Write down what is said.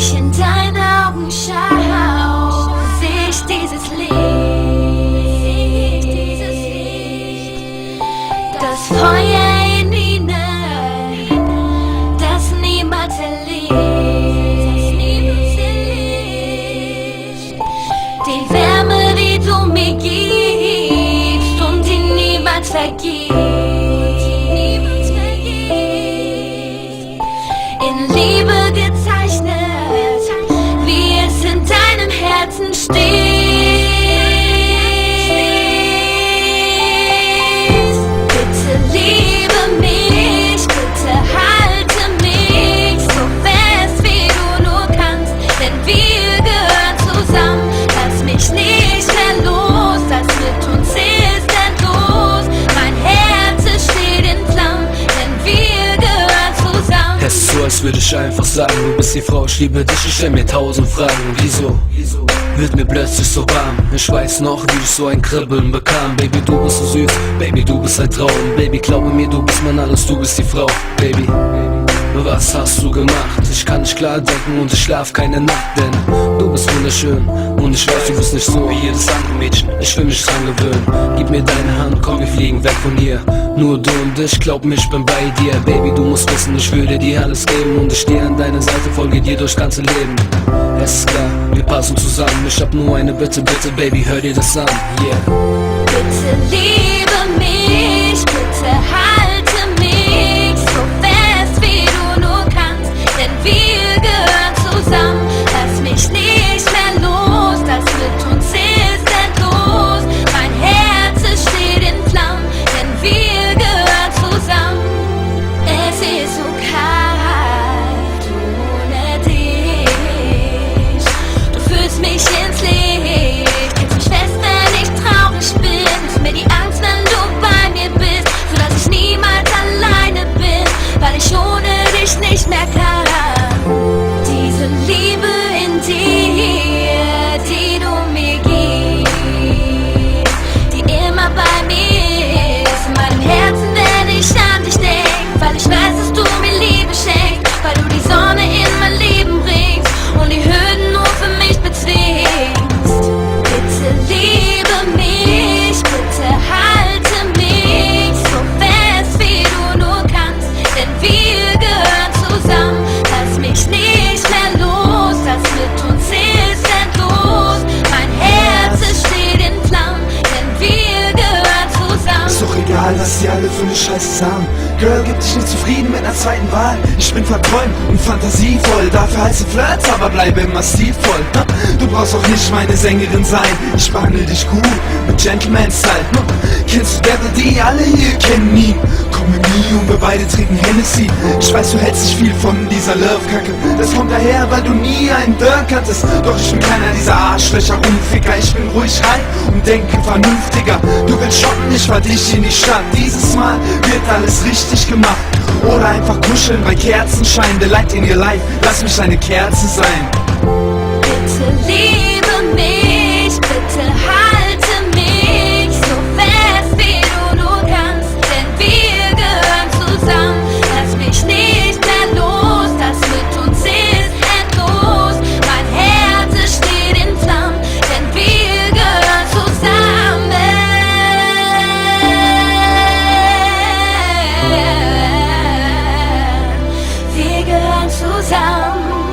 ich in deine Augen schau, seh ich dieses Licht, das Feuer in ihnen, das niemals erlischt, die Wärme, die du mir gibst und die niemals vergisst, in Liebe gezeichnet, wie es in deinem Herzen steht. Bitte liebe mich, bitte halte mich so fest wie du nur kannst, denn wir gehören zusammen. Lass mich nicht mehr los, das mit uns ist endlos. Mein Herz es steht in Flammen, denn wir gehören zusammen. Es ist so, als würde ich einfach sagen, du bist die Frau, ich liebe dich, ich stell mir 1000 Fragen. Wieso wird mir plötzlich so warm? Ich weiß noch, wie ich so ein Kribbeln bekam. Baby, du bist so süß, Baby, du bist ein Traum. Baby, glaube mir, du bist mein Alles, du bist die Frau. Baby, was hast du gemacht? Ich kann nicht klar denken und ich schlaf keine Nacht, denn du bist wunderschön und ich weiß, du bist nicht so wie jedes andere Mädchen. Ich will mich dran gewöhnen. Gib mir deine Hand, komm, wir fliegen weg von hier. Nur du und ich, glaub mir, ich bin bei dir. Baby, du musst wissen, ich würde dir alles geben und ich stehe an deiner Seite, folge dir durchs ganze Leben. Es ist klar, wir passen zusammen. Ich hab nur eine Bitte, bitte, Baby, hör dir das an, yeah. Bitte liebe mich, bitte halte mich so fest wie du nur kannst, denn wir gehören zusammen. Lass mich nicht mehr los, das mit uns ist endlos. Mein Herz es steht in Flammen, denn wir gehören zusammen. Es ist so kalt ohne dich, du führst mich ins Licht, hältst mich fest, wenn ich traurig bin, nimmst mir die Angst, wenn du bei mir bist, sodass ich niemals alleine bin, weil ich ohne dich nicht mehr kann. Diese Liebe in dir, die du mir gibst, die immer bei mir ist, in meinem Herzen, wenn ich an dich denk, weil ich weiß, dass du mir Liebe schenkst, weil du die Sonne in mein Leben bringst und die Hürden nur für mich bezwingst. Bitte liebe mich, bitte halte mich so fest wie du nur kannst, denn wir gehören zusammen. Lass mich nicht mehr los, das mit uns ist endlos. Mein Herz es steht in Flammen, denn wir gehören zusammen. Ist doch egal, was die alle für eine Scheiße sagen. Girl, gib dich nicht zufrieden mit einer zweiten Wahl. Ich bin verträumt und fantasievoll, dafür heiße Flirts, aber bleibe immer stilvoll. Du brauchst auch nicht meine Sängerin sein, ich behandle dich gut, mit Gentleman-Style. Kennst du Devil D? Alle hier kennen ihn. Komm mit mir und wir beide trinken Hennessy. Ich weiß, du hältst nicht viel von dieser Love-Kacke. Das kommt daher, weil du nie einen Dirk hattest. Doch ich bin keiner dieser Arschlöcher, Unficker. Ich bin ruhig rein und denke vernünftiger. Du willst shoppen, ich fahr dich in die Stadt. Dieses Mal wird alles richtig gemacht. Oder einfach kuscheln bei Kerzenschein. The light in your life, lass mich eine Kerze sein. Bitte liebe mich, bitte halte mich so fest wie du nur kannst, denn wir gehören zusammen. Lass mich nicht mehr los, das mit uns ist endlos. Mein Herz es steht in Flammen, denn wir gehören zusammen. Wir gehören zusammen.